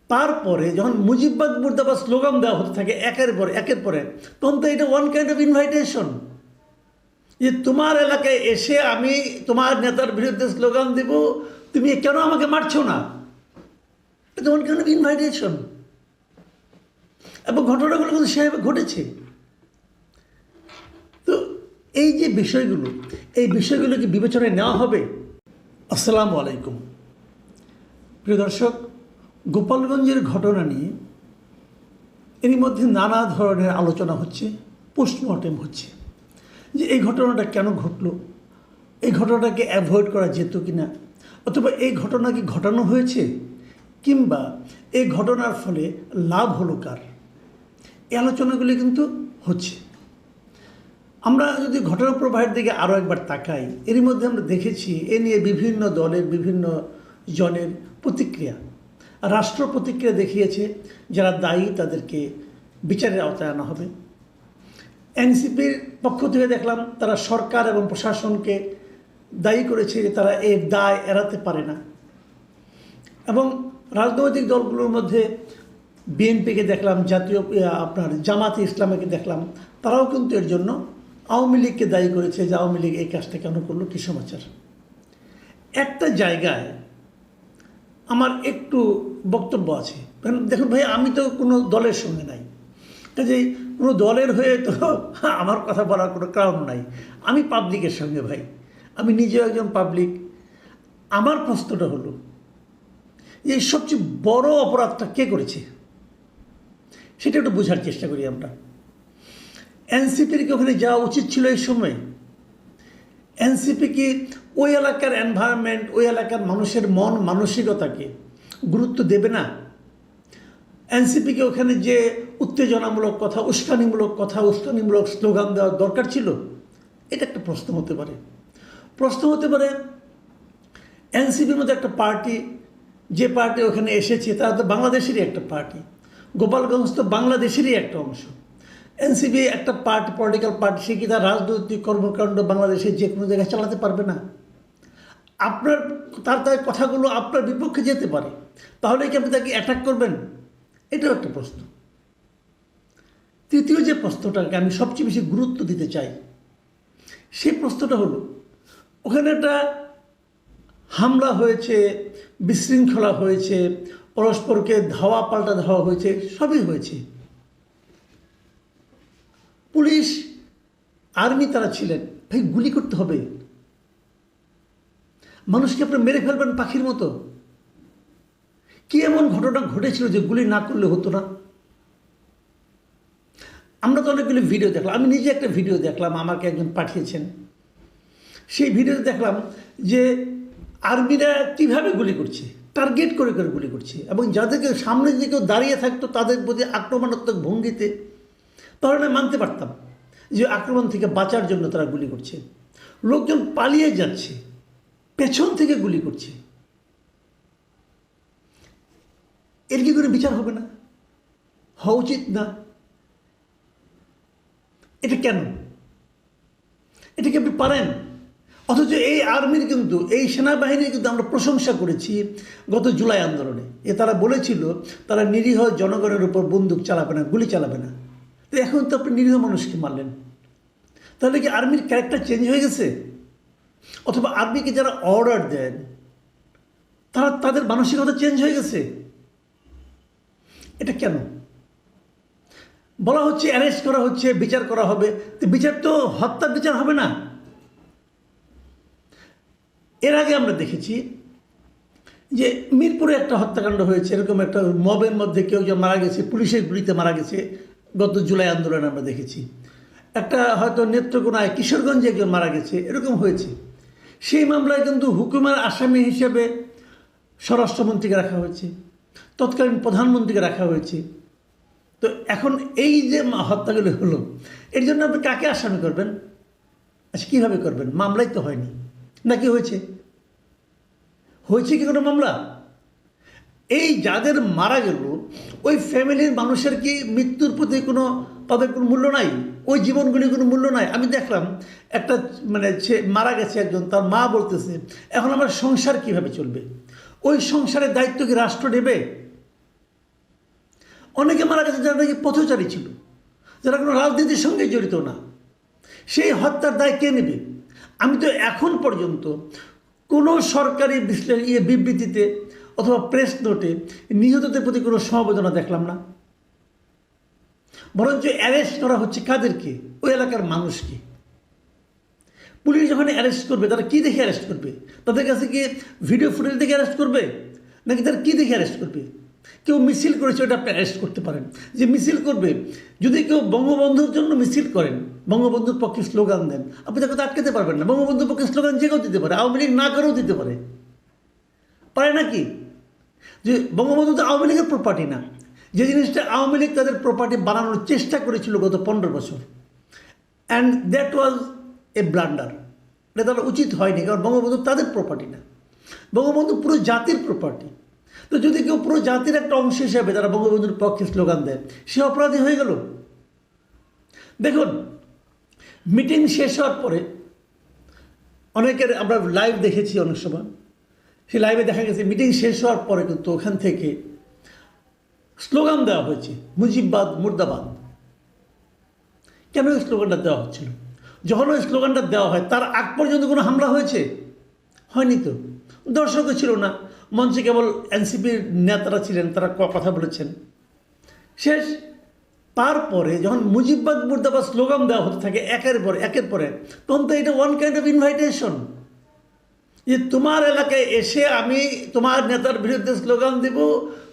তারপরে যখন মুজিববাদ মুর্দাবাদ স্লোগান দেওয়া হতে থাকে একের পরে তখন তো এটা ওয়ান কাইন্ড অফ ইনভাইটেশন, যে তোমার এলাকায় এসে আমি তোমার নেতার বিরুদ্ধে স্লোগান দেব, তুমি কেন আমাকে মারছো না, এটা ওয়ান কাইন্ড অফ ইনভাইটেশন। এবং ঘটনাগুলো কিন্তু সেভাবে ঘটেছে। তো এই যে বিষয়গুলো, এই বিষয়গুলোকে বিবেচনায় নেওয়া হবে। আসসালামু আলাইকুম প্রিয় দর্শক, গোপালগঞ্জের ঘটনা নিয়ে এরই মধ্যে নানা ধরনের আলোচনা হচ্ছে, পোস্টমর্টেম হচ্ছে, যে এই ঘটনাটা কেন ঘটলো, এই ঘটনাটাকে অ্যাভয়েড করা যেত কি না, অথবা এই ঘটনা কি ঘটানো হয়েছে, কিংবা এই ঘটনার ফলে লাভ হলো কার, এই আলোচনাগুলি কিন্তু হচ্ছে। আমরা যদি ঘটনা প্রবাহের দিকে আরও একবার তাকাই, এরই মধ্যে আমরা দেখেছি এ নিয়ে বিভিন্ন দলের বিভিন্ন জনের প্রতিক্রিয়া। রাষ্ট্র প্রতিক্রিয়া দেখিয়েছে, যারা দায়ী তাদেরকে বিচারের আওতায় আনা হবে। এনসিপির পক্ষ থেকে দেখলাম তারা সরকার এবং প্রশাসনকে দায়ী করেছে যে তারা এর দায় এড়াতে পারে না। এবং রাজনৈতিক দলগুলোর মধ্যে বিএনপিকে দেখলাম, জামাতে ইসলামীকে দেখলাম, তারাও কিন্তু এর জন্য আওয়ামী লীগকে দায়ী করেছে যে আওয়ামী লীগ এই কাজটা কেন করলো, কী সমাচার। একটা জায়গায় আমার একটু বক্তব্য আছে। দেখুন ভাই, আমি তো কোনো দলের সঙ্গে নাই, কাজেই কোনো দলের হয়ে তো আমার কথা বলার কোনো কারণ নাই। আমি পাবলিকের সঙ্গে ভাই, আমি নিজেও একজন পাবলিক। আমার প্রশ্নটা হলো যে সবচেয়ে বড় অপরাধটা কে করেছে সেটা একটু বোঝার চেষ্টা করি আমরা। এনসিপির কি ওখানে যাওয়া উচিত ছিল এই সময়? এনসিপি কি ওই এলাকার এনভায়রনমেন্ট, ওই এলাকার মানুষের মন মানসিকতাকে গুরুত্ব দেবে না? এনসিপিকে ওখানে যে উত্তেজনামূলক কথা, উস্কানিমূলক স্লোগান দেওয়া দরকার ছিল? এটা একটা প্রশ্ন হতে পারে। এনসিপির মধ্যে একটা পার্টি, যে পার্টি ওখানে এসেছে তারা তো বাংলাদেশেরই একটা পার্টি, গোপালগঞ্জ তো বাংলাদেশেরই একটা অংশ। এনসিপি একটা পার্টি, পলিটিক্যাল পার্টি, সে কি তার রাজনৈতিক কর্মকাণ্ড বাংলাদেশের যে কোনো জায়গায় চালাতে পারবে না? তার কথাগুলো আপনার বিপক্ষে যেতে পারে, তাহলে কি আপনি তাকে অ্যাটাক করবেন? এটাও একটা প্রশ্ন। তৃতীয় যে প্রশ্নটাকে আমি সবচেয়ে বেশি গুরুত্ব দিতে চাই, সেই প্রশ্নটা হলো, ওখানে একটা হামলা হয়েছে, বিশৃঙ্খলা হয়েছে, পরস্পরকে ধাওয়া পাল্টা ধাওয়া হয়েছে, সবই হয়েছে। পুলিশ, আর্মি তারা ছিলেন, ভাই গুলি করতে হবে? মানুষকে আপনি মেরে ফেলবেন পাখির মতো? কি এমন ঘটনা ঘটেছিল যে গুলি না করলে হতো না? আমরা তো অনেকগুলি ভিডিও দেখলাম, আমি নিজে একটা ভিডিও দেখলাম, আমাকে একজন পাঠিয়েছেন। সেই ভিডিওতে দেখলাম যে আর্মিরা কীভাবে গুলি করছে, টার্গেট করে করে গুলি করছে, এবং যাদেরকে সামনে যদি কেউ দাঁড়িয়ে থাকতো তাদের প্রতি আক্রমণাত্মক ভঙ্গিতে, তাহলে আমি মানতে পারতাম যে আক্রমণ থেকে বাঁচার জন্য তারা গুলি করছে। লোকজন পালিয়ে যাচ্ছে, পেছন থেকে গুলি করছে, এর কি করে বিচার হবে না? হওয়া উচিত না? এটা কেন? এটা কি আপনি পারেন? অথচ এই আর্মির কিন্তু, এই সেনাবাহিনীর কিন্তু আমরা প্রশংসা করেছি গত জুলাই আন্দোলনে। তারা বলেছিল তারা নিরীহ জনগণের উপর বন্দুক চালাবে না, গুলি চালাবে না। তো এখন তো আপনি নিরীহ মানুষকে মারলেন, তাহলে কি আর্মির ক্যারেক্টার চেঞ্জ হয়ে গেছে? অথবা আর্মিকে যারা অর্ডার দেন তাদের মানসিকতা চেঞ্জ হয়ে গেছে? এটা কেন? বলা হচ্ছে অ্যারেস্ট করা হচ্ছে, বিচার করা হবে, তো বিচার তো হত্যার বিচার হবে না। এর আগে আমরা দেখেছি যে মিরপুরে একটা হত্যাকাণ্ড হয়েছে, এরকম একটা মবের মধ্যে কেউ যে মারা গেছে, পুলিশের গুলিতে মারা গেছে, গত জুলাই আন্দোলনে আমরা দেখেছি। একটা হয়তো নেত্রকোনায়, কিশোরগঞ্জে একজন মারা গেছে, এরকম হয়েছে। সেই মামলায় কিন্তু হুকুমের আসামি হিসেবে স্বরাষ্ট্রমন্ত্রীকে রাখা হয়েছে, তৎকালীন প্রধানমন্ত্রীকে রাখা হয়েছে। তো এখন এই যে হত্যাগুলো হলো, এর জন্য আপনি কাকে আসামি করবেন? আচ্ছা, কীভাবে করবেন? মামলাই তো হয়নি, নাকি হয়েছে? কি কোনো মামলা? এই যাদের মারা গেল, ওই ফ্যামিলির মানুষের কি মৃত্যুর প্রতি তাদের কোনো মূল্য নাই? ওই জীবনগুলির কোনো মূল্য নাই? আমি দেখলাম একটা মারা গেছে একজন, তার মা বলতেছে এখন আমার সংসার কিভাবে চলবে? ওই সংসারের দায়িত্ব কি রাষ্ট্র নেবে? অনেকে মারা গেছে যারা নাকি পথচারী ছিল, যারা কোনো রাজনীতির সঙ্গে জড়িত না। সেই হত্যার দায় কে নেবে? আমি তো এখন পর্যন্ত কোনো সরকারি বিবৃতিতে অথবা প্রেস নোটে নিহতদের প্রতি কোনো সমবেদনা দেখলাম না। বরঞ্চ অ্যারেস্ট করা হচ্ছে কাদেরকে? ওই এলাকার মানুষকে। পুলিশ যখন অ্যারেস্ট করবে তারা কী দেখে অ্যারেস্ট করবে? তাদের কাছে কি ভিডিও ফুটেজ দেখে অ্যারেস্ট করবে, নাকি তারা কী দেখে অ্যারেস্ট করবে? কেউ মিছিল করেছে, ওটা আপনি অ্যারেস্ট করতে পারেন। যে মিছিল করবে, যদি কেউ বঙ্গবন্ধুর জন্য মিছিল করেন, বঙ্গবন্ধুর পক্ষে স্লোগান দেন, আপনি তাকে তো আটকাতে পারবেন না। বঙ্গবন্ধুর পক্ষে স্লোগান যে কেউ দিতে পারে, আওয়ামী লীগ না করেও দিতে পারে, পারে নাকি? যে বঙ্গবন্ধু তো আওয়ামী লীগের প্রপার্টি না। যে জিনিসটা আওয়ামী লীগ তাদের প্রপার্টি বানানোর চেষ্টা করেছিল গত 15 বছর, and that was A blunder. এটা তারা উচিত হয়নি, কারণ বঙ্গবন্ধু তাদের প্রপার্টি না, বঙ্গবন্ধু পুরো জাতির প্রপার্টি। তো যদি কেউ পুরো জাতির একটা অংশ হিসাবে তারা বঙ্গবন্ধুর পক্ষে স্লোগান দেয়, সে অপরাধী হয়ে গেল। দেখুন, মিটিং শেষ হওয়ার পরে অনেকের আমরা লাইভ দেখেছি, অনেক সময় সেই লাইভে দেখা গেছে মিটিং শেষ হওয়ার পরে কিন্তু ওখান থেকে স্লোগান দেওয়া হয়েছে, মুজিববাদ মুর্দাবাদ। কেন ওই স্লোগানটা দেওয়া হচ্ছিল? যখন ওই স্লোগানটা দেওয়া হয় তার আগ পর্যন্ত কোনো হামলা হয়েছে? হয়নি তো। দর্শকও ছিল না, মঞ্চে কেবল এনসিপির নেতারা ছিলেন, তারা কথা বলেছেন, শেষ। তারপরে যখন মুজিববাদ মুর্দাবাদ স্লোগান দেওয়া হতে থাকে একের পরে, তখন তো এটা ওয়ান কাইন্ড অফ ইনভাইটেশন, যে তোমার এলাকায় এসে আমি তোমার নেতার বিরুদ্ধে স্লোগান দেব,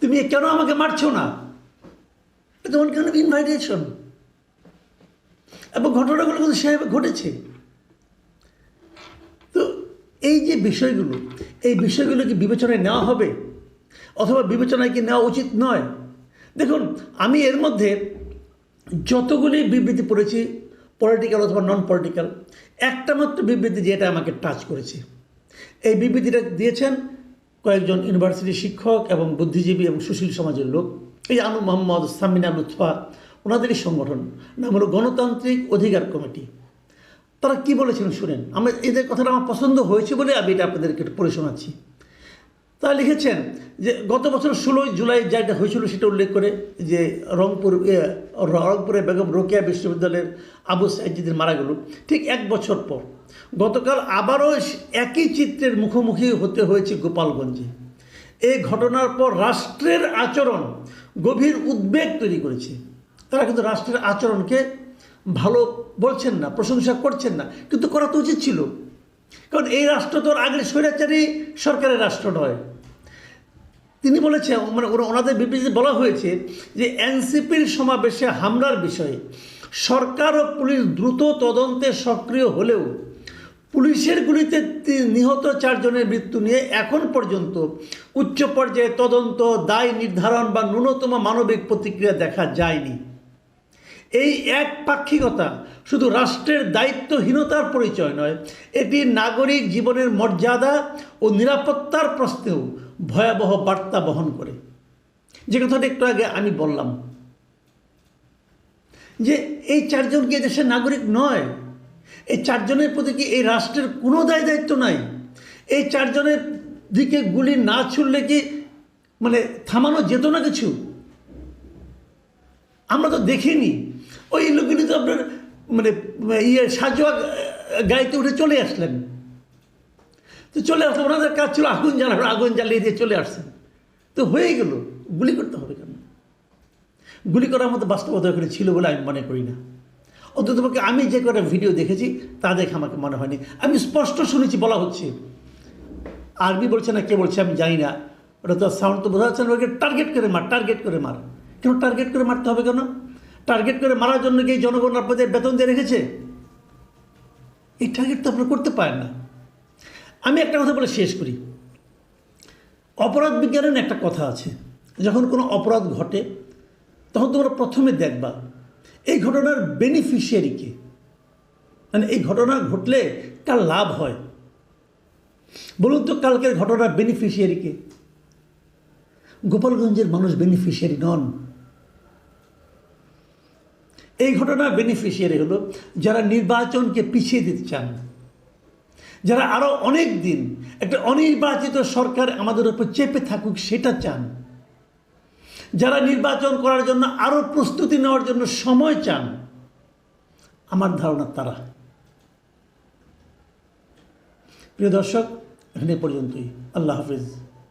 তুমি কেন আমাকে মারছো না? এটা ওয়ান কাইন্ড অফ ইনভাইটেশন। এবং ঘটনাগুলো কিন্তু সেভাবে ঘটেছে। তো এই যে বিষয়গুলো, এই বিষয়গুলো কি বিবেচনায় নেওয়া হবে, অথবা বিবেচনায় কি নেওয়া উচিত নয়? দেখুন, আমি এর মধ্যে যতগুলি বিবৃতি পড়েছি, পলিটিক্যাল অথবা নন পলিটিক্যাল, একটা মাত্র বিবৃতি যেটা আমাকে টাচ করেছে, এই বিবৃতিটা দিয়েছেন কয়েকজন ইউনিভার্সিটি শিক্ষক এবং বুদ্ধিজীবী এবং সুশীল সমাজের লোক। এই আনু মোহাম্মদ, সামিনা লুৎফা, ওনাদেরই সংগঠন, নাম হলো গণতান্ত্রিক অধিকার কমিটি। তারা কি বলেছিলেন শুনেন। এদের কথাটা আমার পছন্দ হয়েছে বলে আমি এটা আপনাদেরকে একটু পড়ে শোনাচ্ছি। তারা লিখেছেন যে গত বছর 16 জুলাই যেটা হয়েছিল সেটা উল্লেখ করে, যে রংপুরে বেগম রোকেয়া বিশ্ববিদ্যালয়ের আবু সাইজিদের মারা গেল ঠিক 1 বছর পর গতকাল আবারও একই চিত্রের মুখোমুখি হতে হয়েছে গোপালগঞ্জে। এই ঘটনার পর রাষ্ট্রের আচরণ গভীর উদ্বেগ তৈরি করেছে। তারা কিন্তু রাষ্ট্রের আচরণকে ভালো বলছেন না, প্রশংসা করছেন না, কিন্তু করা তো উচিত ছিল, কারণ এই রাষ্ট্র তো আগের স্বৈরাচারী সরকারের রাষ্ট্র নয়। তিনি বলেছেন, মানে ওনাদের বিবৃতিতে বলা হয়েছে যে এনসিপির সমাবেশে হামলার বিষয়ে সরকার ও পুলিশ দ্রুত তদন্তে সক্রিয় হলেও পুলিশের গুলিতে নিহত 4 জনের মৃত্যু নিয়ে এখন পর্যন্ত উচ্চ পর্যায়ে তদন্ত, দায় নির্ধারণ বা ন্যূনতম মানবিক প্রতিক্রিয়া দেখা যায়নি। এই একপাক্ষিকতা শুধু রাষ্ট্রের দায়িত্বহীনতার পরিচয় নয়, এটি নাগরিক জীবনের মর্যাদা ও নিরাপত্তার প্রশ্নেও ভয়াবহ বার্তা বহন করে। যে কথাটা একটু আগে আমি বললাম, যে এই 4 জন কি দেশের নাগরিক নয়? এই 4 জনের প্রতি কি এই রাষ্ট্রের কোনো দায়িত্ব নাই? এই 4 জনের দিকে গুলি না ছুড়লে কি মানে থামানো যেত না কিছু? আমরা তো দেখিনি। ওই লোকগুলি তো আপনার মানে সাজোয়া গাড়িতে উঠে চলে আসলেন। তো চলে আসলে ওনাদের কাজ ছিল আগুন জ্বালানো, আগুন জ্বালিয়ে দিয়ে চলে আসছেন। তো হয়ে গেল, গুলি করতে হবে কেন? গুলি করার মতো বাস্তবতা এখানে ছিল বলে আমি মনে করি না। অন্ততপক্ষে আমি যে কটা ভিডিও দেখেছি তা দেখে আমাকে মনে হয়নি। আমি স্পষ্ট শুনেছি বলা হচ্ছে, আরবি বলছে না কে বলছে আমি জানি না, ওটা তো সাউন্ড তো বোঝা যাচ্ছে না, ওকে টার্গেট করে মার, টার্গেট করে মার। কেন টার্গেট করে মারতে হবে কেন? টার্গেট করে মারার জন্য কি জনগণ আপনাদের বেতন দিয়ে রেখেছে? এই টার্গেট তো আপনারা করতে পারেন না। আমি একটা কথা বলে শেষ করি। অপরাধ বিজ্ঞানের একটা কথা আছে, যখন কোনো অপরাধ ঘটে তখন তোমরা প্রথমে দেখবা এই ঘটনার বেনিফিশিয়ারিকে, মানে এই ঘটনা ঘটলে কার লাভ হয়। বলুন তো কালকের ঘটনার বেনিফিশিয়ারিকে? গোপালগঞ্জের মানুষ বেনিফিশিয়ারি নন। এই ঘটনার বেনিফিশিয়ারি হলো যারা নির্বাচনকে পিছিয়ে দিতে চান, যারা আরও অনেক দিন একটা অনির্বাচিত সরকার আমাদের উপর চেপে থাকুক সেটা চান, যারা নির্বাচন করার জন্য আরও প্রস্তুতি নেওয়ার জন্য সময় চান, আমার ধারণা তারা। প্রিয় দর্শক, এখানে পর্যন্তই। আল্লাহ হাফিজ।